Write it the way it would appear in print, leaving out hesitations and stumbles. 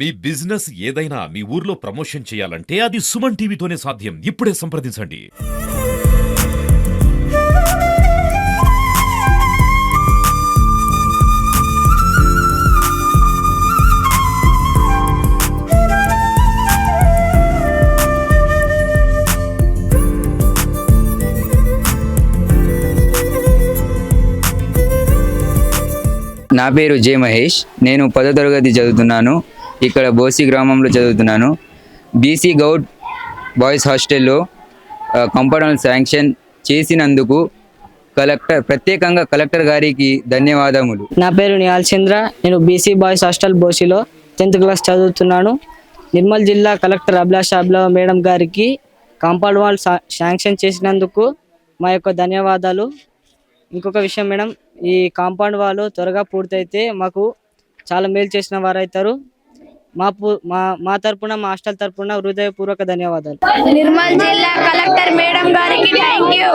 మీ business ఏదైనా మీ ఊర్లో promotion చేయాలంటే అది సుమన్ టీవీతోనే సాధ్యం. ఇప్పుడే సంప్రదించండి. నా పేరు జే మహేష్. నేను 10వ తరగతి చదువుతున్నాను. ఇక్కడ బోసి గ్రామంలో చదువుతున్నాను. బీసీ గౌడ్ బాయ్స్ హాస్టల్లో కంపౌండ్ శాంక్షన్ చేసినందుకు ప్రత్యేకంగా కలెక్టర్ గారికి ధన్యవాదములు. నా పేరు నిహాల్ చంద్ర. నేను బీసీ బాయ్స్ హాస్టల్ బోసిలో 10th క్లాస్ చదువుతున్నాను. నిర్మల్ జిల్లా కలెక్టర్ అభిలాష మేడం గారికి కాంపౌండ్ వాల్ శాంక్షన్ చేసినందుకు మా యొక్క ధన్యవాదాలు. ఇంకొక విషయం మేడం, ఈ కాంపౌండ్ వాల్ త్వరగా పూర్తయితే మాకు చాలా మేలు చేసిన వారు అవుతారు. మా తరపున, మా హాస్టల్ తరపున హృదయపూర్వక ధన్యవాదాలు. నిర్మల్ జిల్లా కలెక్టర్ మేడం గారికి థ్యాంక్ యూ.